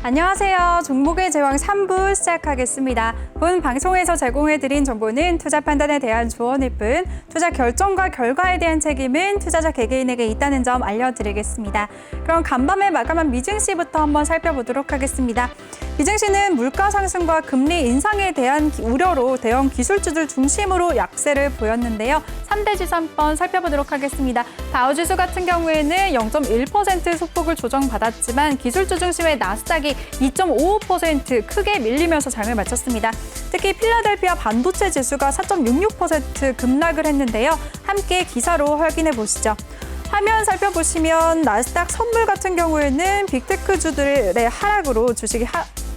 안녕하세요. 종목의 제왕 3부 시작하겠습니다. 본 방송에서 제공해드린 정보는 투자 판단에 대한 조언일 뿐 투자 결정과 결과에 대한 책임은 투자자 개개인에게 있다는 점 알려드리겠습니다. 그럼 간밤에 마감한 미증시부터 한번 살펴보도록 하겠습니다. 미증시는 물가 상승과 금리 인상에 대한 우려로 대형 기술주들 중심으로 약세를 보였는데요. 3대 지수 한번 살펴보도록 하겠습니다. 다우지수 같은 경우에는 0.1% 소폭을 조정받았지만 기술주 중심의 나스닥이 2.55% 크게 밀리면서 장을 마쳤습니다. 특히 필라델피아 반도체 지수가 4.66% 급락을 했는데요. 함께 기사로 확인해 보시죠. 화면 살펴보시면 나스닥 선물 같은 경우에는 빅테크주들의 하락으로 주식이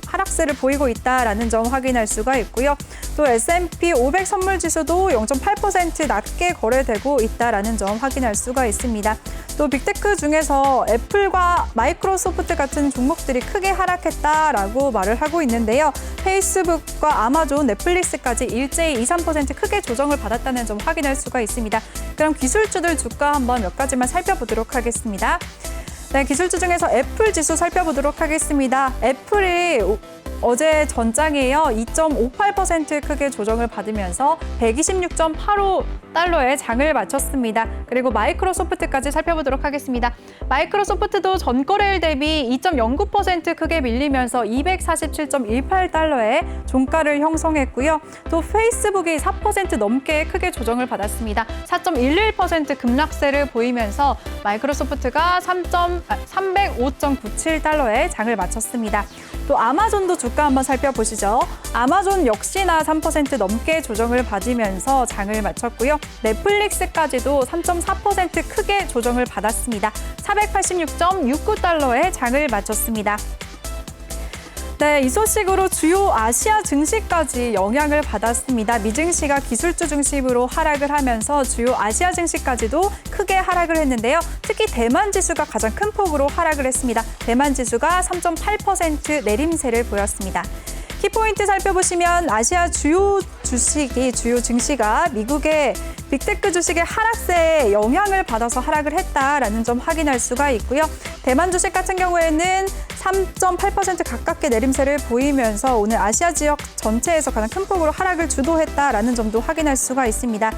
하락세를 보이고 있다는 점 확인할 수가 있고요. 또 S&P 500 선물 지수도 0.8% 낮게 거래되고 있다는 점 확인할 수가 있습니다. 또 빅테크 중에서 애플과 마이크로소프트 같은 종목들이 크게 하락했다라고 말을 하고 있는데요. 페이스북과 아마존, 넷플릭스까지 일제히 2~3% 크게 조정을 받았다는 점 확인할 수가 있습니다. 그럼 기술주들 주가 한번 몇 가지만 살펴보도록 하겠습니다. 네, 기술주 중에서 애플 지수 살펴보도록 하겠습니다. 애플이 어제 전장에요. 2.58% 크게 조정을 받으면서 126.85달러에 장을 마쳤습니다. 그리고 마이크로소프트까지 살펴보도록 하겠습니다. 마이크로소프트도 전거래일 대비 2.09% 크게 밀리면서 247.18달러에 종가를 형성했고요. 또 페이스북이 4% 넘게 크게 조정을 받았습니다. 4.11% 급락세를 보이면서 마이크로소프트가 305.97달러에 장을 마쳤습니다. 또 아마존도 주가 한번 살펴보시죠. 아마존 역시나 3% 넘게 조정을 받으면서 장을 마쳤고요. 넷플릭스까지도 3.4% 크게 조정을 받았습니다. 486.69달러에 장을 마쳤습니다. 네, 이 소식으로 주요 아시아 증시까지 영향을 받았습니다. 미증시가 기술주 중심으로 하락을 하면서 주요 아시아 증시까지도 크게 하락을 했는데요. 특히 대만 지수가 가장 큰 폭으로 하락을 했습니다. 대만 지수가 3.8% 내림세를 보였습니다. 키포인트 살펴보시면 아시아 주요 증시가 미국의 빅테크 주식의 하락세에 영향을 받아서 하락을 했다라는 점 확인할 수가 있고요. 대만 주식 같은 경우에는 3.8% 가깝게 내림세를 보이면서 오늘 아시아 지역 전체에서 가장 큰 폭으로 하락을 주도했다라는 점도 확인할 수가 있습니다.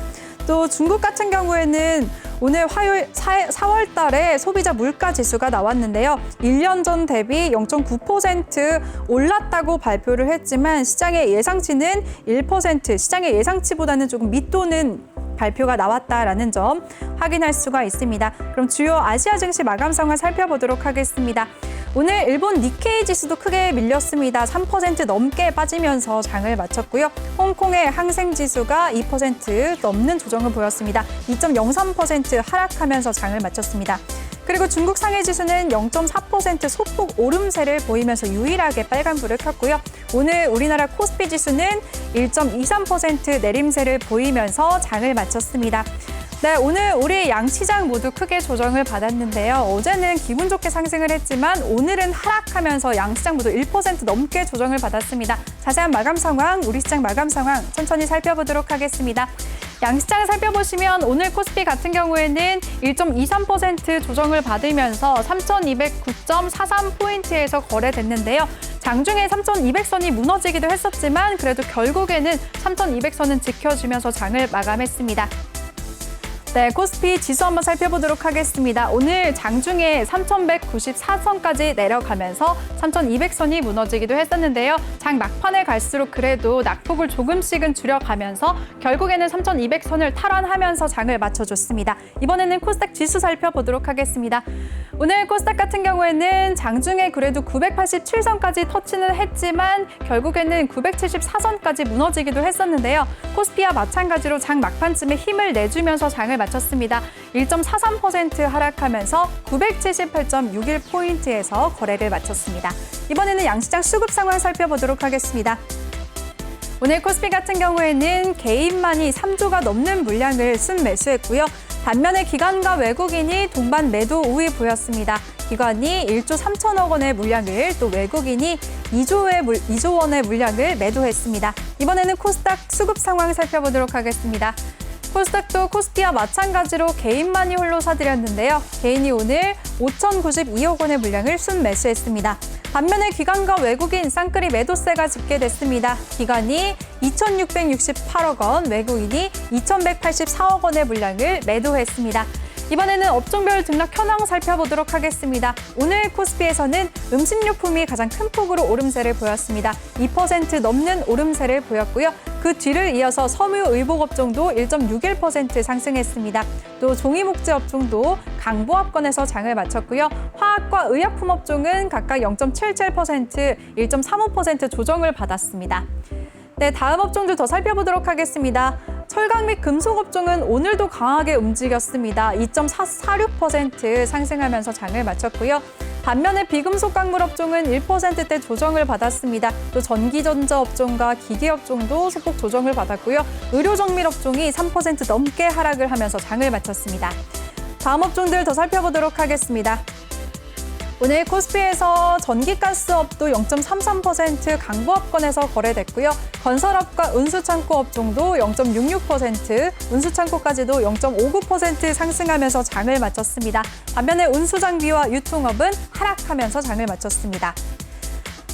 또 중국 같은 경우에는 오늘 화요일 4월 달에 소비자 물가 지수가 나왔는데요. 1년 전 대비 0.9% 올랐다고 발표를 했지만 시장의 예상치는 1%, 시장의 예상치보다는 조금 밑도는 발표가 나왔다라는 점 확인할 수가 있습니다. 그럼 주요 아시아 증시 마감 상황 살펴보도록 하겠습니다. 오늘 일본 니케이 지수도 크게 밀렸습니다. 3% 넘게 빠지면서 장을 마쳤고요. 홍콩의 항생 지수가 2% 넘는 조정을 보였습니다. 2.03% 하락하면서 장을 마쳤습니다. 그리고 중국 상해 지수는 0.4% 소폭 오름세를 보이면서 유일하게 빨간불을 켰고요. 오늘 우리나라 코스피 지수는 1.23% 내림세를 보이면서 장을 마쳤습니다. 네, 오늘 우리 양시장 모두 크게 조정을 받았는데요. 어제는 기분 좋게 상승을 했지만 오늘은 하락하면서 양시장 모두 1% 넘게 조정을 받았습니다. 자세한 마감 상황, 우리 시장 마감 상황 천천히 살펴보도록 하겠습니다. 양시장 살펴보시면 오늘 코스피 같은 경우에는 1.23% 조정을 받으면서 3,209.43포인트에서 거래됐는데요. 장중에 3,200선이 무너지기도 했었지만 그래도 결국에는 3,200선은 지켜주면서 장을 마감했습니다. 네, 코스피 지수 한번 살펴보도록 하겠습니다. 오늘 장중에 3,194선까지 내려가면서 3,200선이 무너지기도 했었는데요. 장 막판에 갈수록 그래도 낙폭을 조금씩은 줄여가면서 결국에는 3,200선을 탈환하면서 장을 마쳐줬습니다. 이번에는 코스닥 지수 살펴보도록 하겠습니다. 오늘 코스닥 같은 경우에는 장중에 그래도 987선까지 터치는 했지만 결국에는 974선까지 무너지기도 했었는데요. 코스피와 마찬가지로 장 막판쯤에 힘을 내주면서 장을 마쳤습니다. 1.43% 하락하면서 978.61포인트에서 거래를 마쳤습니다. 이번에는 양시장 수급 상황 살펴보도록 하겠습니다. 오늘 코스피 같은 경우에는 개인만이 3조가 넘는 물량을 순매수했고요. 반면에 기관과 외국인이 동반 매도 우위 보였습니다. 기관이 1조 3천억 원의 물량을, 또 외국인이 2조 원의 물량을 매도했습니다. 이번에는 코스닥 수급 상황 살펴보도록 하겠습니다. 코스닥도 코스피와 마찬가지로 개인만이 홀로 사들였는데요. 개인이 오늘 5,092억 원의 물량을 순매수했습니다. 반면에 기관과 외국인 쌍끌이 매도세가 집계됐습니다. 기관이 2,668억 원, 외국인이 2,184억 원의 물량을 매도했습니다. 이번에는 업종별 등락 현황 살펴보도록 하겠습니다. 오늘 코스피에서는 음식료품이 가장 큰 폭으로 오름세를 보였습니다. 2% 넘는 오름세를 보였고요. 그 뒤를 이어서 섬유의복 업종도 1.61% 상승했습니다. 또 종이목재 업종도 강보합권에서 장을 마쳤고요. 화학과 의약품 업종은 각각 0.77%, 1.35% 조정을 받았습니다. 네, 다음 업종들 더 살펴보도록 하겠습니다. 철강 및 금속 업종은 오늘도 강하게 움직였습니다. 2.46% 상승하면서 장을 마쳤고요. 반면에 비금속 광물 업종은 1%대 조정을 받았습니다. 또 전기전자 업종과 기계 업종도 소폭 조정을 받았고요. 의료 정밀 업종이 3% 넘게 하락을 하면서 장을 마쳤습니다. 다음 업종들 더 살펴보도록 하겠습니다. 오늘 코스피에서 전기가스업도 0.33% 강보합권에서 거래됐고요. 건설업과 운수창고 업종도 0.66%, 운수창고까지도 0.59% 상승하면서 장을 마쳤습니다. 반면에 운수장비와 유통업은 하락하면서 장을 마쳤습니다.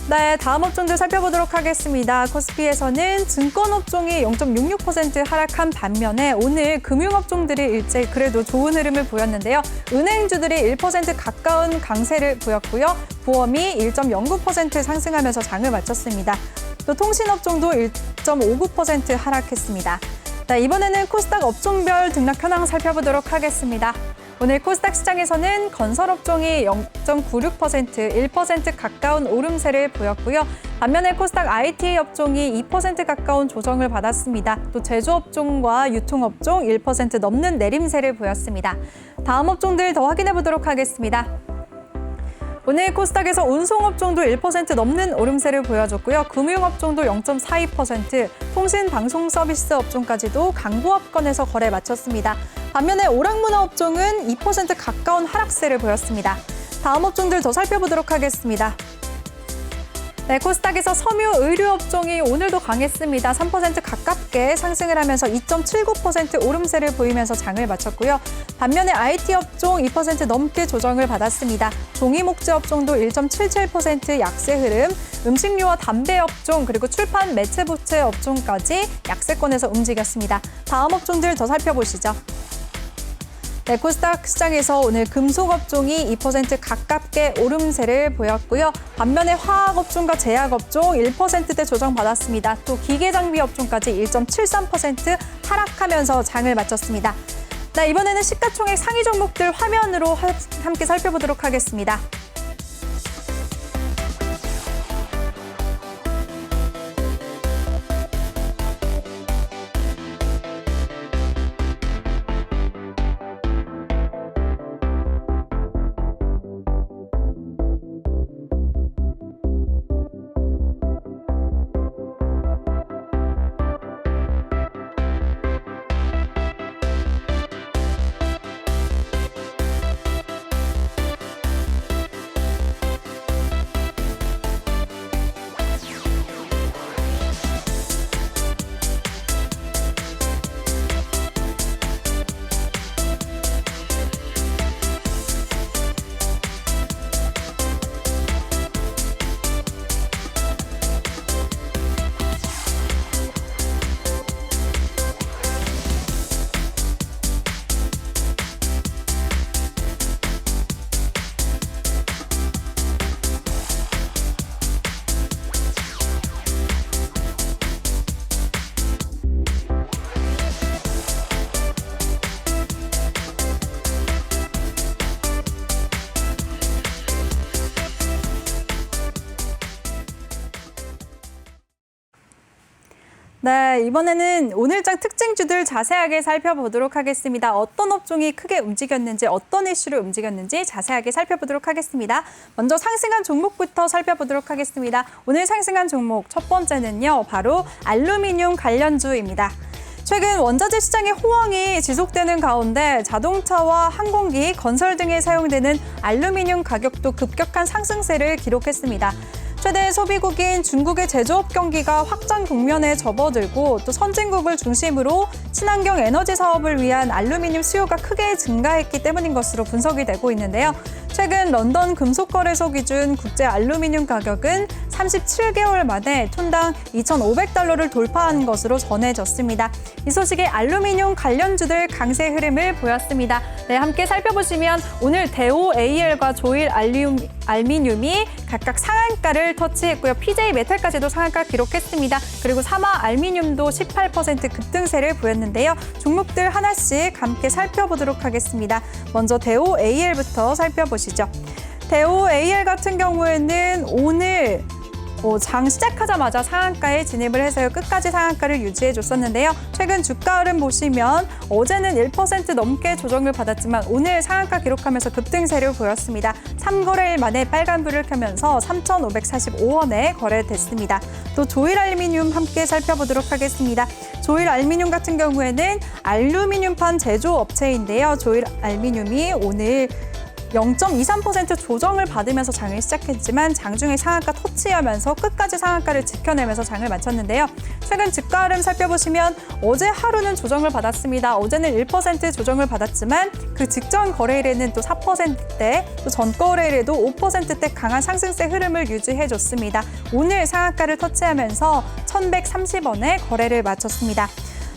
네, 다음 업종들 살펴보도록 하겠습니다. 코스피에서는 증권업종이 0.66% 하락한 반면에 오늘 금융업종들이 일제히 그래도 좋은 흐름을 보였는데요. 은행주들이 1% 가까운 강세를 보였고요. 보험이 1.09% 상승하면서 장을 마쳤습니다. 또 통신업종도 1.59% 하락했습니다. 네, 이번에는 코스닥 업종별 등락 현황 살펴보도록 하겠습니다. 오늘 코스닥 시장에서는 건설업종이 0.96%, 1% 가까운 오름세를 보였고요. 반면에 코스닥 IT 업종이 2% 가까운 조정을 받았습니다. 또 제조업종과 유통업종 1% 넘는 내림세를 보였습니다. 다음 업종들 더 확인해 보도록 하겠습니다. 오늘 코스닥에서 운송업종도 1% 넘는 오름세를 보여줬고요. 금융업종도 0.42%, 통신방송서비스 업종까지도 강보합권에서 거래 마쳤습니다. 반면에 오락문화 업종은 2% 가까운 하락세를 보였습니다. 다음 업종들 더 살펴보도록 하겠습니다. 네, 코스닥에서 섬유의료 업종이 오늘도 강했습니다. 3% 가깝게 상승을 하면서 2.79% 오름세를 보이면서 장을 마쳤고요. 반면에 IT 업종 2% 넘게 조정을 받았습니다. 종이목재 업종도 1.77% 약세 흐름, 음식료와 담배 업종 그리고 출판 매체부채 업종까지 약세권에서 움직였습니다. 다음 업종들 더 살펴보시죠. 네, 코스닥 시장에서 오늘 금속업종이 2% 가깝게 오름세를 보였고요. 반면에 화학업종과 제약업종 1%대 조정받았습니다. 또 기계장비 업종까지 1.73% 하락하면서 장을 마쳤습니다. 네, 이번에는 시가총액 상위 종목들 화면으로 함께 살펴보도록 하겠습니다. 네, 이번에는 오늘장 특징주들 자세하게 살펴보도록 하겠습니다. 어떤 업종이 크게 움직였는지, 어떤 이슈로 움직였는지 자세하게 살펴보도록 하겠습니다. 먼저 상승한 종목부터 살펴보도록 하겠습니다. 오늘 상승한 종목 첫 번째는요, 바로 알루미늄 관련주입니다. 최근 원자재 시장의 호황이 지속되는 가운데 자동차와 항공기, 건설 등에 사용되는 알루미늄 가격도 급격한 상승세를 기록했습니다. 최대 소비국인 중국의 제조업 경기가 확장 국면에 접어들고 또 선진국을 중심으로 친환경 에너지 사업을 위한 알루미늄 수요가 크게 증가했기 때문인 것으로 분석이 되고 있는데요. 최근 런던 금속거래소 기준 국제 알루미늄 가격은 37개월 만에 톤당 2,500달러를 돌파한 것으로 전해졌습니다. 이 소식에 알루미늄 관련주들 강세 흐름을 보였습니다. 네, 함께 살펴보시면 오늘 대우 AL과 조일 알미늄이 각각 상한가를 터치했고요. PJ 메탈까지도 상한가 기록했습니다. 그리고 사마 알미늄도 18% 급등세를 보였는데요. 종목들 하나씩 함께 살펴보도록 하겠습니다. 먼저 대우 AL부터 살펴보시죠. 대우 AL 같은 경우에는 오늘 장 시작하자마자 상한가에 진입을 해서요. 끝까지 상한가를 유지해줬었는데요. 최근 주가 흐름 보시면 어제는 1% 넘게 조정을 받았지만 오늘 상한가 기록하면서 급등세를 보였습니다. 3거래일 만에 빨간불을 켜면서 3,545원에 거래됐습니다. 또 조일 알루미늄 함께 살펴보도록 하겠습니다. 조일 알루미늄 같은 경우에는 알루미늄판 제조업체인데요. 조일 알루미늄이 오늘 0.23% 조정을 받으면서 장을 시작했지만 장중에 상한가 터치하면서 끝까지 상한가를 지켜내면서 장을 마쳤는데요. 최근 주가 흐름 살펴보시면 어제 하루는 조정을 받았습니다. 어제는 1% 조정을 받았지만 그 직전 거래일에는 또 4%대, 또 전 거래일에도 5%대 강한 상승세 흐름을 유지해줬습니다. 오늘 상한가를 터치하면서 1,130원에 거래를 마쳤습니다.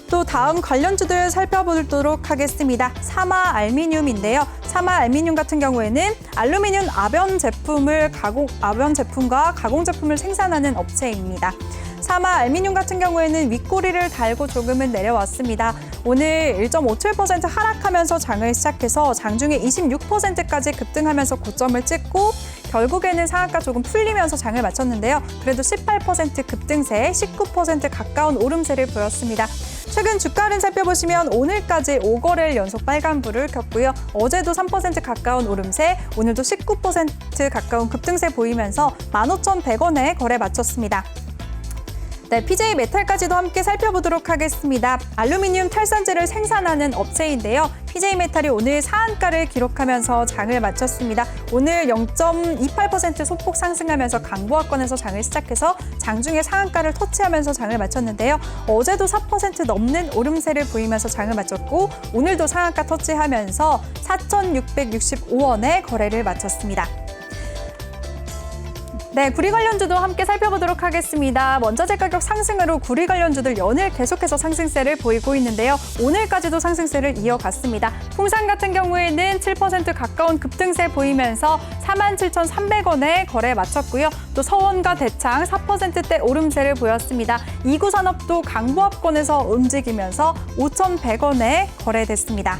또 다음 관련주들 살펴보도록 하겠습니다. 사마 알미늄인데요. 사마 알미늄 같은 경우에는 알루미늄 압연 제품과 가공 제품을 생산하는 업체입니다. 사마 알미늄 같은 경우에는 윗꼬리를 달고 조금은 내려왔습니다. 오늘 1.57% 하락하면서 장을 시작해서 장중에 26%까지 급등하면서 고점을 찍고 결국에는 상한가 조금 풀리면서 장을 마쳤는데요. 그래도 18% 급등세, 19% 가까운 오름세를 보였습니다. 최근 주가를 살펴보시면 오늘까지 5거래일 연속 빨간불을 켰고요. 어제도 3% 가까운 오름세, 오늘도 19% 가까운 급등세 보이면서 15,100원에 거래 마쳤습니다. 네, PJ 메탈까지도 함께 살펴보도록 하겠습니다. 알루미늄 탈선제를 생산하는 업체인데요. PJ 메탈이 오늘 상한가를 기록하면서 장을 마쳤습니다. 오늘 0.28% 소폭 상승하면서 강보합권에서 장을 시작해서 장중에 상한가를 터치하면서 장을 마쳤는데요. 어제도 4% 넘는 오름세를 보이면서 장을 마쳤고 오늘도 상한가 터치하면서 4,665원에 거래를 마쳤습니다. 네, 구리 관련주도 함께 살펴보도록 하겠습니다. 원자재 가격 상승으로 구리 관련주들 연일 계속해서 상승세를 보이고 있는데요. 오늘까지도 상승세를 이어갔습니다. 풍산 같은 경우에는 7% 가까운 급등세 보이면서 47,300원에 거래 마쳤고요. 또 서원과 대창 4%대 오름세를 보였습니다. 이구산업도 강보합권에서 움직이면서 5,100원에 거래됐습니다.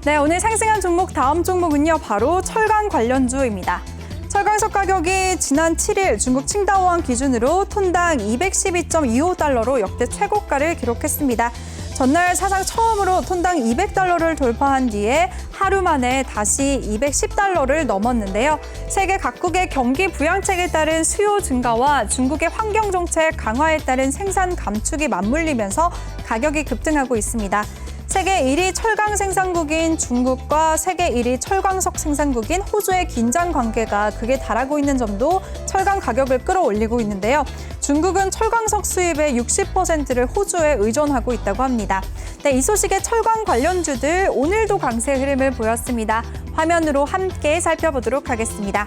네, 오늘 상승한 종목 다음 종목은요. 바로 철강 관련주입니다. 철강석 가격이 지난 7일 중국 칭다오항 기준으로 톤당 212.25달러로 역대 최고가를 기록했습니다. 전날 사상 처음으로 톤당 200달러를 돌파한 뒤에 하루 만에 다시 210달러를 넘었는데요. 세계 각국의 경기 부양책에 따른 수요 증가와 중국의 환경 정책 강화에 따른 생산 감축이 맞물리면서 가격이 급등하고 있습니다. 세계 1위 철강 생산국인 중국과 세계 1위 철광석 생산국인 호주의 긴장 관계가 극에 달하고 있는 점도 철강 가격을 끌어올리고 있는데요. 중국은 철광석 수입의 60%를 호주에 의존하고 있다고 합니다. 네, 이 소식에 철강 관련주들 오늘도 강세 흐름을 보였습니다. 화면으로 함께 살펴보도록 하겠습니다.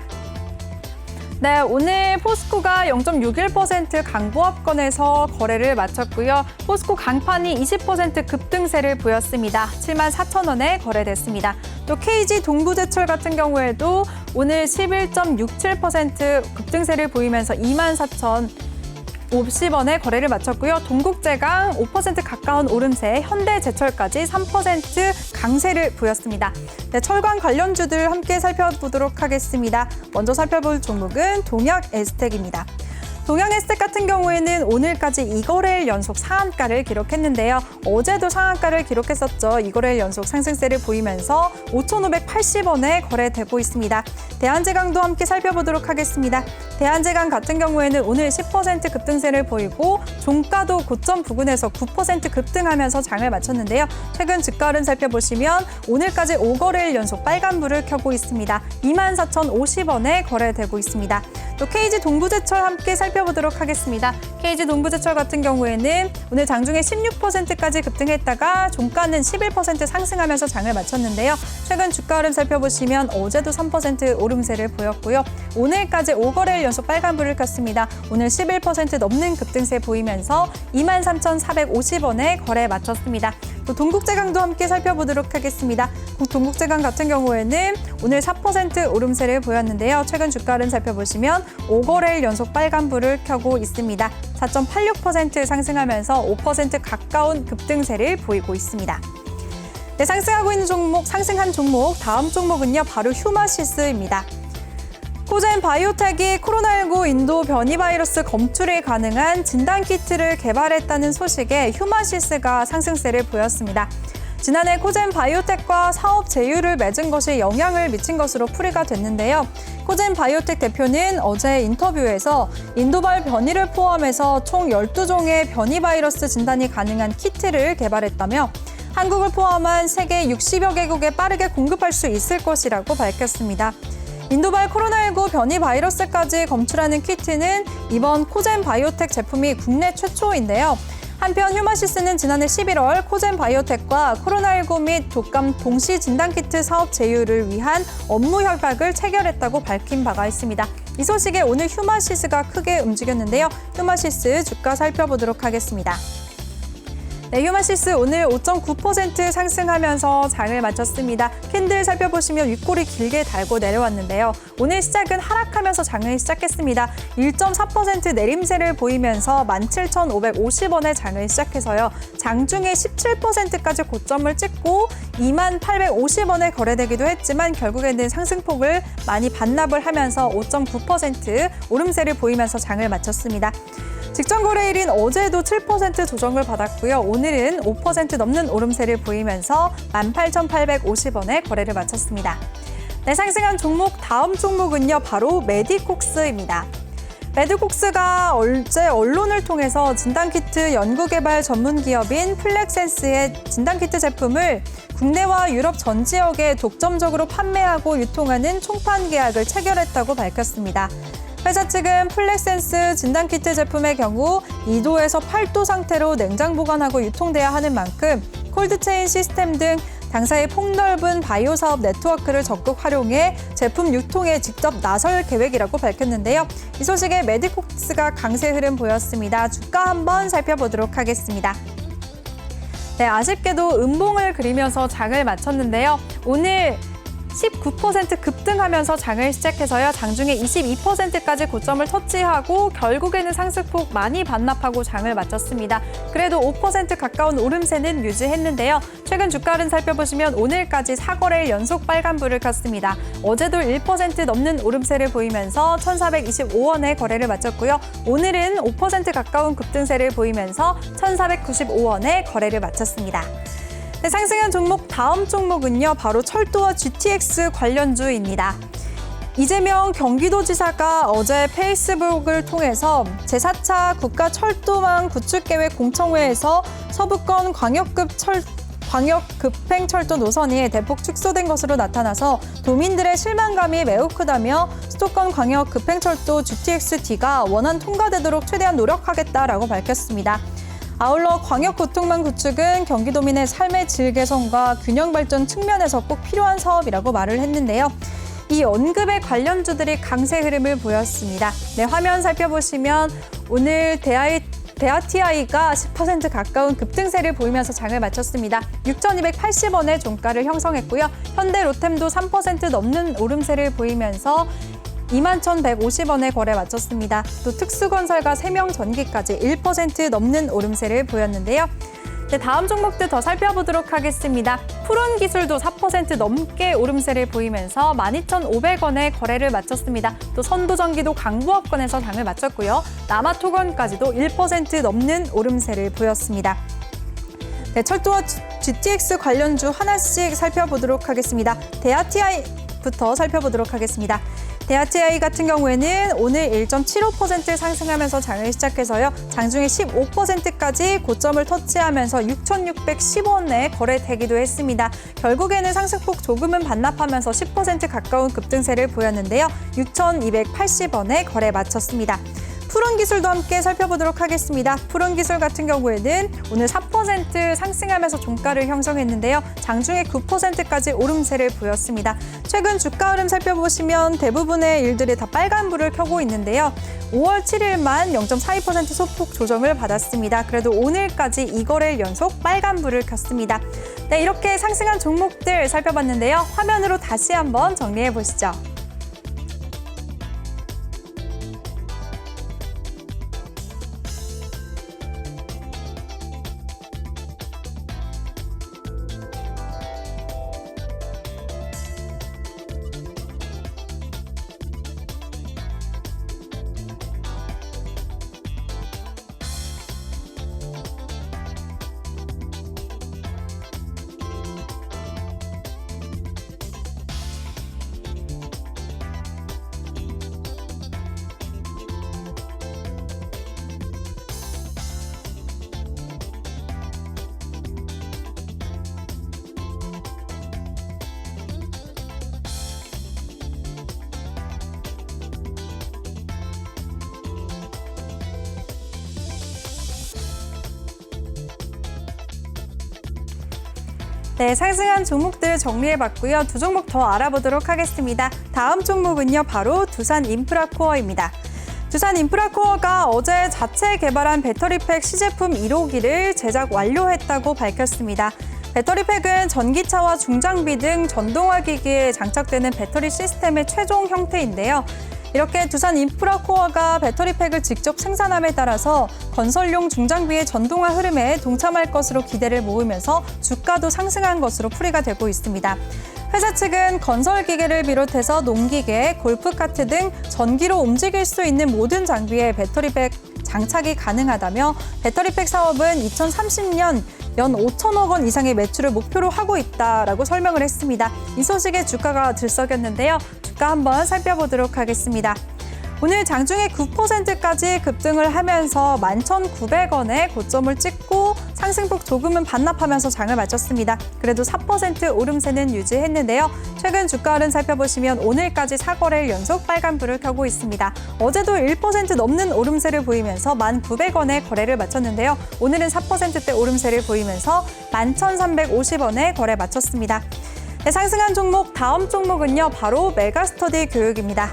네, 오늘 포스코가 0.61% 강보합권에서 거래를 마쳤고요. 포스코 강판이 20% 급등세를 보였습니다. 74,000원에 거래됐습니다. 또 KG 동부제철 같은 경우에도 오늘 11.67% 급등세를 보이면서 24,050원에 거래를 마쳤고요. 동국제강 5% 가까운 오름세, 현대제철까지 3% 강세를 보였습니다. 네, 철강 관련주들 함께 살펴보도록 하겠습니다. 먼저 살펴볼 종목은 동혁에스텍입니다. 동혁에스텍 같은 경우에는 오늘까지 2거래일 연속 상한가를 기록했는데요. 어제도 상한가를 기록했었죠. 2거래일 연속 상승세를 보이면서 5,580원에 거래되고 있습니다. 대한제강도 함께 살펴보도록 하겠습니다. 대한제강 같은 경우에는 오늘 10% 급등세를 보이고 종가도 고점 부근에서 9% 급등하면서 장을 마쳤는데요. 최근 주가 흐름 살펴보시면 오늘까지 5거래일 연속 빨간불을 켜고 있습니다. 24,050원에 거래되고 있습니다. 또 KG 동부제철 함께 살펴보도록 하겠습니다. KG 동부제철 같은 경우에는 오늘 장중에 16%까지 급등했다가 종가는 11% 상승하면서 장을 마쳤는데요. 최근 주가 흐름 살펴보시면 어제도 3% 오름세를 보였고요. 오늘까지 5거래일 연속 빨간불을 켰습니다. 오늘 11% 넘는 급등세 보이면서 23,450원에 거래 마쳤습니다. 또 동국제강도 함께 살펴보도록 하겠습니다. 동국제강 같은 경우에는 오늘 4% 오름세를 보였는데요. 최근 주가를 살펴보시면 5거래일 연속 빨간불을 켜고 있습니다. 4.86% 상승하면서 5% 가까운 급등세를 보이고 있습니다. 네, 상승하고 있는 종목, 상승한 종목, 다음 종목은요, 바로 휴마시스입니다. 코젠 바이오텍이 코로나19 인도 변이 바이러스 검출이 가능한 진단키트를 개발했다는 소식에 휴마시스가 상승세를 보였습니다. 지난해 코젠 바이오텍과 사업 제휴를 맺은 것이 영향을 미친 것으로 풀이가 됐는데요. 코젠 바이오텍 대표는 어제 인터뷰에서 인도발 변이를 포함해서 총 12종의 변이 바이러스 진단이 가능한 키트를 개발했다며 한국을 포함한 세계 60여 개국에 빠르게 공급할 수 있을 것이라고 밝혔습니다. 인도발 코로나19 변이 바이러스까지 검출하는 키트는 이번 코젠 바이오텍 제품이 국내 최초인데요. 한편 휴마시스는 지난해 11월 코젠 바이오텍과 코로나19 및 독감 동시 진단키트 사업 제휴를 위한 업무 협약을 체결했다고 밝힌 바가 있습니다. 이 소식에 오늘 휴마시스가 크게 움직였는데요. 휴마시스 주가 살펴보도록 하겠습니다. 네, 휴마시스 오늘 5.9% 상승하면서 장을 마쳤습니다. 캔들 살펴보시면 윗골이 길게 달고 내려왔는데요. 오늘 시작은 하락하면서 장을 시작했습니다. 1.4% 내림세를 보이면서 17,550원에 장을 시작해서요. 장중에 17%까지 고점을 찍고 28,850원에 거래되기도 했지만 결국에는 상승폭을 많이 반납을 하면서 5.9% 오름세를 보이면서 장을 마쳤습니다. 직전 거래일인 어제도 7% 조정을 받았고요. 오늘은 5% 넘는 오름세를 보이면서 18,850원에 거래를 마쳤습니다. 네, 상승한 종목, 다음 종목은요, 바로 메디콕스입니다. 메디콕스가 어제 언론을 통해서 진단키트 연구개발 전문기업인 플렉센스의 진단키트 제품을 국내와 유럽 전 지역에 독점적으로 판매하고 유통하는 총판 계약을 체결했다고 밝혔습니다. 회사 측은 플렉센스 진단키트 제품의 경우 2도에서 8도 상태로 냉장 보관하고 유통돼야 하는 만큼 콜드체인 시스템 등 당사의 폭넓은 바이오 사업 네트워크를 적극 활용해 제품 유통에 직접 나설 계획이라고 밝혔는데요. 이 소식에 메디콕스가 강세 흐름 보였습니다. 주가 한번 살펴보도록 하겠습니다. 네, 아쉽게도 음봉을 그리면서 장을 마쳤는데요. 오늘 19% 급등하면서 장을 시작해서요. 장중에 22%까지 고점을 터치하고 결국에는 상승폭 많이 반납하고 장을 마쳤습니다. 그래도 5% 가까운 오름세는 유지했는데요. 최근 주가를 살펴보시면 오늘까지 4거래일 연속 빨간불을 켰습니다. 어제도 1% 넘는 오름세를 보이면서 1,425원에 거래를 마쳤고요. 오늘은 5% 가까운 급등세를 보이면서 1,495원에 거래를 마쳤습니다. 네, 상승한 종목, 다음 종목은요, 바로 철도와 GTX 관련주입니다. 이재명 경기도지사가 어제 페이스북을 통해서 제4차 국가철도망 구축계획 공청회에서 서부권 광역급행철도 노선이 대폭 축소된 것으로 나타나서 도민들의 실망감이 매우 크다며 수도권 광역급행철도 GTX-D가 원안 통과되도록 최대한 노력하겠다라고 밝혔습니다. 아울러 광역교통망 구축은 경기도민의 삶의 질 개선과 균형 발전 측면에서 꼭 필요한 사업이라고 말을 했는데요. 이 언급의 관련주들이 강세 흐름을 보였습니다. 네, 화면 살펴보시면 오늘 대아TI가 10% 가까운 급등세를 보이면서 장을 마쳤습니다. 6,280원의 종가를 형성했고요. 현대 로템도 3% 넘는 오름세를 보이면서 21,150원에 거래 마쳤습니다. 또 특수건설과 세명전기까지 1% 넘는 오름세를 보였는데요. 네, 다음 종목들 더 살펴보도록 하겠습니다. 푸른기술도 4% 넘게 오름세를 보이면서 12,500원에 거래를 마쳤습니다. 또 선도전기도 강부업권에서 장을 마쳤고요. 남아토건까지도 1% 넘는 오름세를 보였습니다. 네, 철도와 GTX 관련주 하나씩 살펴보도록 하겠습니다. 대아TI부터 살펴보도록 하겠습니다. 대하TI 같은 경우에는 오늘 1.75% 상승하면서 장을 시작해서요. 장중에 15%까지 고점을 터치하면서 6,610원에 거래되기도 했습니다. 결국에는 상승폭 조금은 반납하면서 10% 가까운 급등세를 보였는데요. 6,280원에 거래 마쳤습니다. 푸른기술도 함께 살펴보도록 하겠습니다. 푸른기술 같은 경우에는 오늘 4% 상승하면서 종가를 형성했는데요. 장중에 9%까지 오름세를 보였습니다. 최근 주가 흐름 살펴보시면 대부분의 일들이 다 빨간불을 켜고 있는데요. 5월 7일만 0.42% 소폭 조정을 받았습니다. 그래도 오늘까지 2거래일 연속 빨간불을 켰습니다. 네, 이렇게 상승한 종목들 살펴봤는데요. 화면으로 다시 한번 정리해 보시죠. 네, 상승한 종목들 정리해봤고요. 두 종목 더 알아보도록 하겠습니다. 다음 종목은요, 바로 두산인프라코어입니다. 두산인프라코어가 어제 자체 개발한 배터리팩 시제품 1호기를 제작 완료했다고 밝혔습니다. 배터리팩은 전기차와 중장비 등 전동화 기기에 장착되는 배터리 시스템의 최종 형태인데요. 이렇게 두산인프라코어가 배터리팩을 직접 생산함에 따라서 건설용 중장비의 전동화 흐름에 동참할 것으로 기대를 모으면서 주가도 상승한 것으로 풀이가 되고 있습니다. 회사 측은 건설 기계를 비롯해서 농기계, 골프카트 등 전기로 움직일 수 있는 모든 장비에 배터리팩 장착이 가능하다며 배터리팩 사업은 2030년 연 5천억 원 이상의 매출을 목표로 하고 있다라고 설명을 했습니다. 이 소식에 주가가 들썩였는데요. 주가 한번 살펴보도록 하겠습니다. 오늘 장중에 9%까지 급등을 하면서 11,900원에 고점을 찍고 상승폭 조금은 반납하면서 장을 마쳤습니다. 그래도 4% 오름세는 유지했는데요. 최근 주가 흐름 살펴보시면 오늘까지 4거래일 연속 빨간불을 켜고 있습니다. 어제도 1% 넘는 오름세를 보이면서 1,900원에 거래를 마쳤는데요. 오늘은 4%대 오름세를 보이면서 11,350원에 거래 마쳤습니다. 네, 상승한 종목, 다음 종목은요, 바로 메가스터디 교육입니다.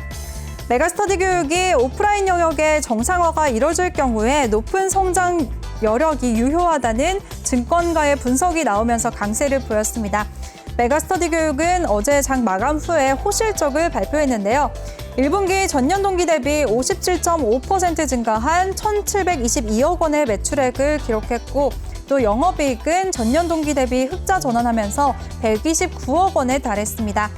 메가스터디 교육이 오프라인 영역의 정상화가 이뤄질 경우에 높은 성장 여력이 유효하다는 증권가의 분석이 나오면서 강세를 보였습니다. 메가스터디 교육은 어제 장 마감 후에 호실적을 발표했는데요. 1분기 전년 동기 대비 57.5% 증가한 1,722억 원의 매출액을 기록했고, 또 영업이익은 전년 동기 대비 흑자 전환하면서 129억 원에 달했습니다.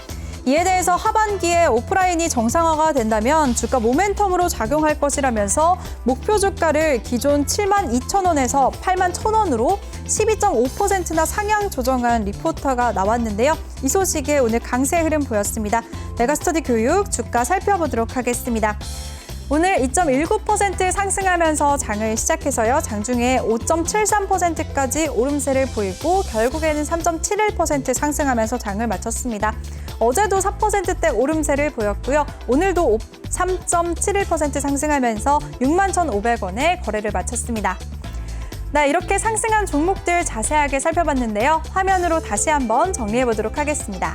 이에 대해서 하반기에 오프라인이 정상화가 된다면 주가 모멘텀으로 작용할 것이라면서 목표 주가를 기존 72,000원에서 81,000원으로 12.5%나 상향 조정한 리포터가 나왔는데요. 이 소식에 오늘 강세 흐름 보였습니다. 메가스터디 교육 주가 살펴보도록 하겠습니다. 오늘 2.19% 상승하면서 장을 시작해서요. 장중에 5.73%까지 오름세를 보이고 결국에는 3.71% 상승하면서 장을 마쳤습니다. 어제도 4%대 오름세를 보였고요. 오늘도 3.71% 상승하면서 61,500원에 거래를 마쳤습니다. 네, 이렇게 상승한 종목들 자세하게 살펴봤는데요. 화면으로 다시 한번 정리해보도록 하겠습니다.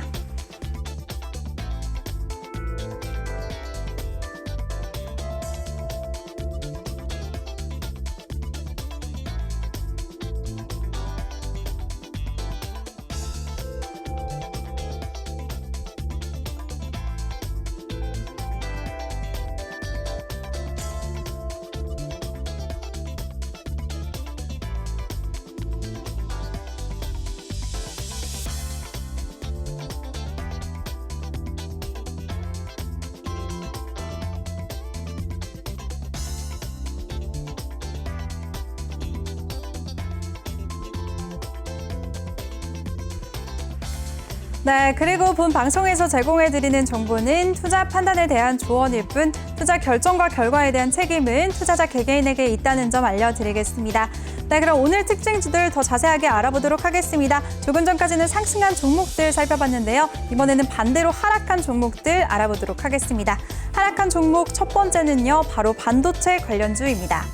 네, 그리고 본 방송에서 제공해드리는 정보는 투자 판단에 대한 조언일 뿐 투자 결정과 결과에 대한 책임은 투자자 개개인에게 있다는 점 알려드리겠습니다. 네, 그럼 오늘 특징주들 더 자세하게 알아보도록 하겠습니다. 조금 전까지는 상승한 종목들 살펴봤는데요. 이번에는 반대로 하락한 종목들 알아보도록 하겠습니다. 하락한 종목 첫 번째는요, 바로 반도체 관련주입니다.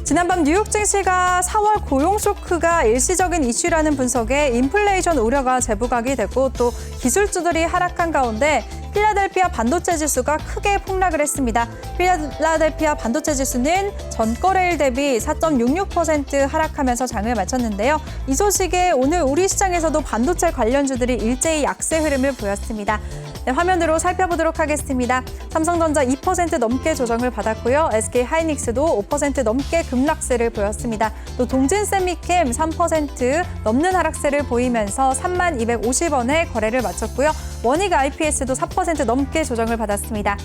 지난밤 뉴욕 증시가 4월 고용 쇼크가 일시적인 이슈라는 분석에 인플레이션 우려가 재부각이 되고 또 기술주들이 하락한 가운데 필라델피아 반도체 지수가 크게 폭락을 했습니다. 필라델피아 반도체 지수는 전거래일 대비 4.66% 하락하면서 장을 마쳤는데요. 이 소식에 오늘 우리 시장에서도 반도체 관련주들이 일제히 약세 흐름을 보였습니다. 네, 화면으로 살펴보도록 하겠습니다. 삼성전자 2% 넘게 조정을 받았고요. SK하이닉스도 5% 넘게 급락세를 보였습니다. 또 동진세미캠 3% 넘는 하락세를 보이면서 3250원에 거래를 마쳤고요. 원익 IPS도 4% 넘게 조정을 받았습니다.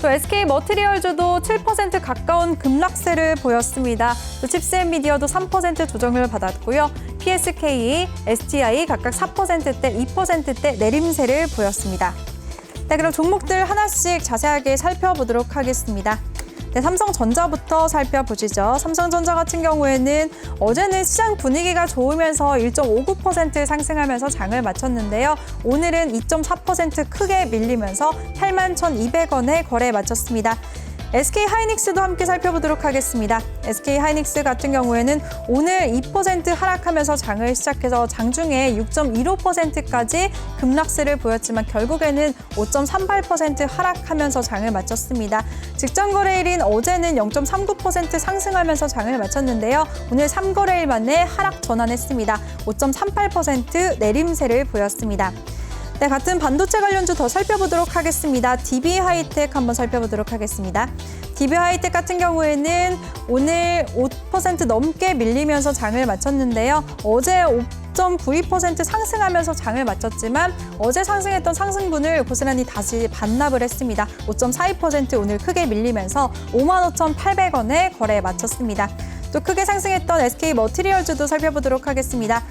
또 SK머티리얼즈도 7% 가까운 급락세를 보였습니다. 또 칩스앤미디어도 3% 조정을 받았고요. PSK, STI 각각 4%대, 2%대 내림세를 보였습니다. 네, 그럼 종목들 하나씩 자세하게 살펴보도록 하겠습니다. 네, 삼성전자부터 살펴보시죠. 삼성전자 같은 경우에는 어제는 시장 분위기가 좋으면서 1.59% 상승하면서 장을 마쳤는데요. 오늘은 2.4% 크게 밀리면서 81,200원에 거래에 마쳤습니다. SK하이닉스도 함께 살펴보도록 하겠습니다. SK하이닉스 같은 경우에는 오늘 2% 하락하면서 장을 시작해서 장중에 6.15%까지 급락세를 보였지만 결국에는 5.38% 하락하면서 장을 마쳤습니다. 직전 거래일인 어제는 0.39% 상승하면서 장을 마쳤는데요. 오늘 3거래일 만에 하락 전환했습니다. 5.38% 내림세를 보였습니다. 네, 같은 반도체 관련주 더 살펴보도록 하겠습니다. DB하이텍 한번 살펴보도록 하겠습니다. DB하이텍 같은 경우에는 오늘 5% 넘게 밀리면서 장을 마쳤는데요. 어제 5.92% 상승하면서 장을 마쳤지만 어제 상승했던 상승분을 고스란히 다시 반납을 했습니다. 5.42% 오늘 크게 밀리면서 55,800원에 거래에 마쳤습니다. 또 크게 상승했던 SK머티리얼즈도 살펴보도록 하겠습니다.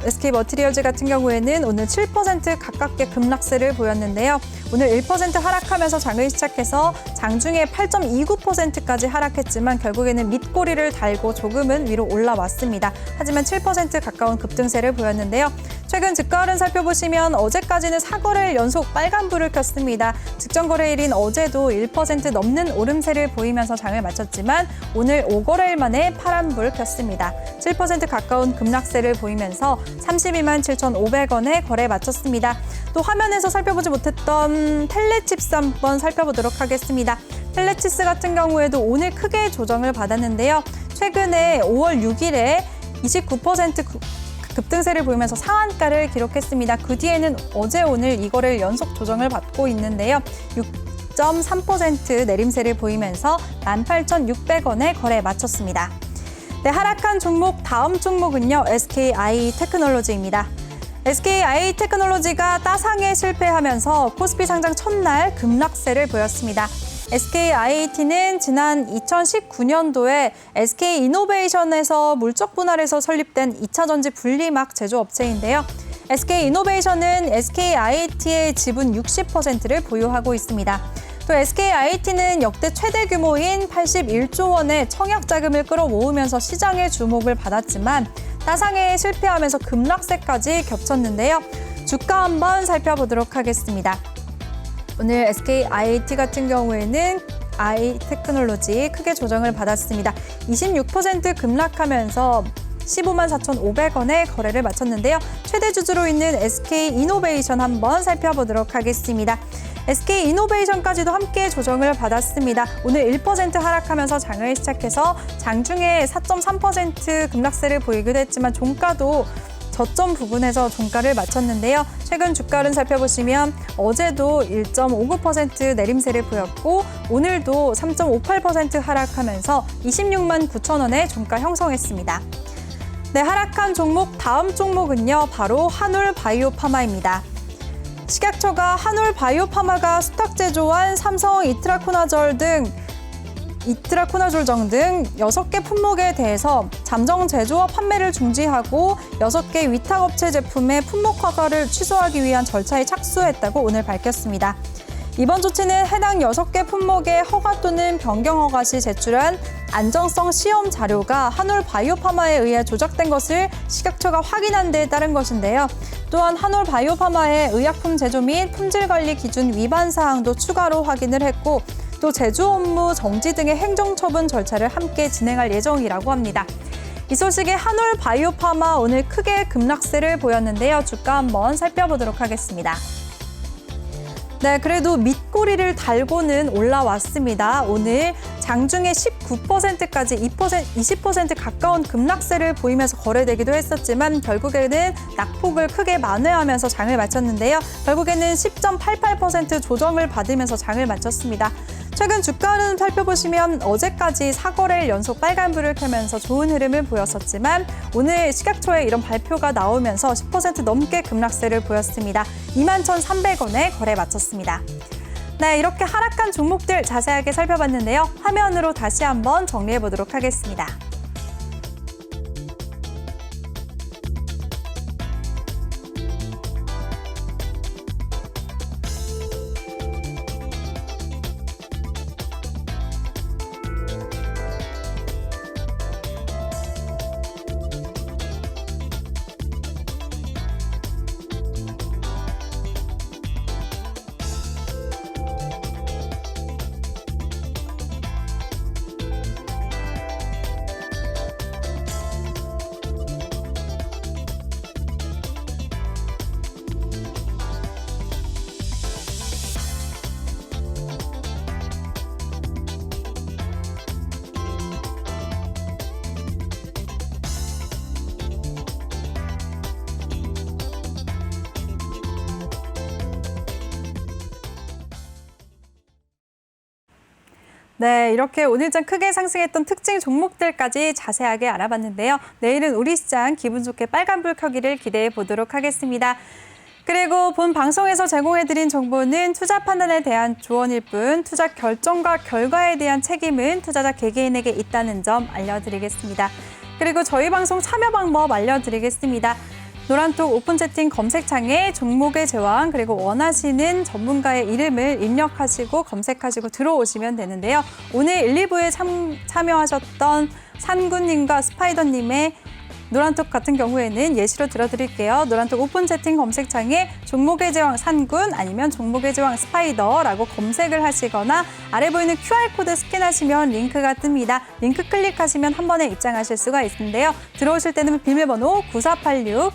SK머티리얼즈 같은 경우에는 오늘 7% 가깝게 급락세를 보였는데요. 오늘 1% 하락하면서 장을 시작해서 장중에 8.29%까지 하락했지만 결국에는 밑꼬리를 달고 조금은 위로 올라왔습니다. 하지만 7% 가까운 급등세를 보였는데요. 최근 주가를 살펴보시면 어제까지는 4거래일 연속 빨간불을 켰습니다. 직전 거래일인 어제도 1% 넘는 오름세를 보이면서 장을 마쳤지만 오늘 5거래일 만에 파란불 켰습니다. 7% 가까운 급락세를 보이면서 32만 7,500원에 거래에 마쳤습니다. 또 화면에서 살펴보지 못했던 텔레칩스 한번 살펴보도록 하겠습니다. 텔레칩스 같은 경우에도 오늘 크게 조정을 받았는데요. 최근에 5월 6일에 29% 급등세를 보이면서 상한가를 기록했습니다. 그 뒤에는 어제 오늘 이거를 연속 조정을 받고 있는데요. 6.3% 내림세를 보이면서 18,600원에 거래에 마쳤습니다. 네, 하락한 종목 다음 종목은요. SKI테크놀로지입니다. SKI테크놀로지가 따상에 실패하면서 코스피 상장 첫날 급락세를 보였습니다. SKIT는 지난 2019년도에 SK이노베이션에서 물적 분할해서 설립된 2차 전지 분리막 제조업체인데요. SK이노베이션은 SKIT의 지분 60%를 보유하고 있습니다. 또 SKIT는 역대 최대 규모인 81조 원의 청약 자금을 끌어모으면서 시장의 주목을 받았지만 따상에 실패하면서 급락세까지 겹쳤는데요. 주가 한번 살펴보도록 하겠습니다. 오늘 SKIT 같은 경우에는 이테크놀로지 크게 조정을 받았습니다. 26% 급락하면서 15만 4,500원에 거래를 마쳤는데요. 최대 주주로 있는 SK이노베이션 한번 살펴보도록 하겠습니다. SK이노베이션까지도 함께 조정을 받았습니다. 오늘 1% 하락하면서 장을 시작해서 장중에 4.3% 급락세를 보이기도 했지만 종가도 저점 부분에서 종가를 마쳤는데요. 최근 주가를 살펴보시면 어제도 1.59% 내림세를 보였고 오늘도 3.58% 하락하면서 26만 9천 원에 종가 형성했습니다. 네, 하락한 종목 다음 종목은요. 바로 한올바이오파마입니다. 식약처가 한올바이오파마가 수탁 제조한 삼성 이트라코나졸 등 이트라코나졸정 등 6개 품목에 대해서 잠정 제조와 판매를 중지하고 6개 위탁업체 제품의 품목 허가를 취소하기 위한 절차에 착수했다고 오늘 밝혔습니다. 이번 조치는 해당 6개 품목의 허가 또는 변경 허가 시 제출한 안정성 시험 자료가 한올바이오파마에 의해 조작된 것을 식약처가 확인한 데에 따른 것인데요. 또한 한올바이오파마의 의약품 제조 및 품질관리 기준 위반 사항도 추가로 확인을 했고 또 제조 업무 정지 등의 행정처분 절차를 함께 진행할 예정이라고 합니다. 이 소식에 한올바이오파마 오늘 크게 급락세를 보였는데요. 주가 한번 살펴보도록 하겠습니다. 네, 그래도 밑꼬리를 달고는 올라왔습니다. 오늘 장중에 19%까지 20% 가까운 급락세를 보이면서 거래되기도 했었지만 결국에는 낙폭을 크게 만회하면서 장을 마쳤는데요. 결국에는 10.88% 조정을 받으면서 장을 마쳤습니다. 최근 주가 흐름 살펴보시면 어제까지 4거래일 연속 빨간불을 켜면서 좋은 흐름을 보였었지만 오늘 식약처의 이런 발표가 나오면서 10% 넘게 급락세를 보였습니다. 21,300원에 거래 마쳤습니다. 네, 이렇게 하락한 종목들 자세하게 살펴봤는데요. 화면으로 다시 한번 정리해 보도록 하겠습니다. 네, 이렇게 오늘장 크게 상승했던 특징 종목들까지 자세하게 알아봤는데요. 내일은 우리 시장 기분 좋게 빨간불 켜기를 기대해 보도록 하겠습니다. 그리고 본 방송에서 제공해드린 정보는 투자 판단에 대한 조언일 뿐 투자 결정과 결과에 대한 책임은 투자자 개개인에게 있다는 점 알려드리겠습니다. 그리고 저희 방송 참여 방법 알려드리겠습니다. 노란톡 오픈 채팅 검색창에 종목의 제왕 그리고 원하시는 전문가의 이름을 입력하시고 검색하시고 들어오시면 되는데요. 오늘 1, 2부에 참여하셨던 산군님과 스파이더님의 노란톡 같은 경우에는 예시로 들어드릴게요. 노란톡 오픈 채팅 검색창에 종목의 제왕 산군 아니면 종목의 제왕 스파이더라고 검색을 하시거나 아래 보이는 QR코드 스캔하시면 링크가 뜹니다. 링크 클릭하시면 한 번에 입장하실 수가 있는데요. 들어오실 때는 비밀번호 9486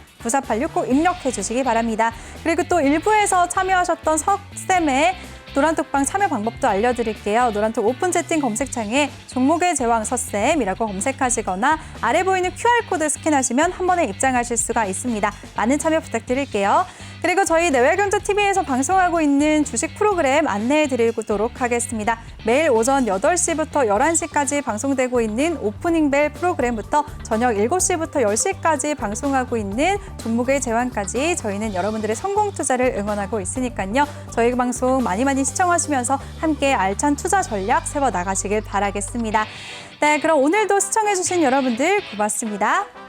꼭 입력해 주시기 바랍니다. 그리고 또 1부에서 참여하셨던 석쌤의 노란톡방 참여 방법도 알려드릴게요. 노란톡 오픈 채팅 검색창에 종목의 제왕 서쌤이라고 검색하시거나 아래 보이는 QR코드 스캔하시면 한 번에 입장하실 수가 있습니다. 많은 참여 부탁드릴게요. 그리고 저희 내외경제TV에서 방송하고 있는 주식 프로그램 안내해 드리도록 하겠습니다. 매일 오전 8시부터 11시까지 방송되고 있는 오프닝벨 프로그램부터 저녁 7시부터 10시까지 방송하고 있는 종목의 제왕까지 저희는 여러분들의 성공 투자를 응원하고 있으니까요. 저희 방송 많이 시청하시면서 함께 알찬 투자 전략 세워 나가시길 바라겠습니다. 네, 그럼 오늘도 시청해 주신 여러분들 고맙습니다.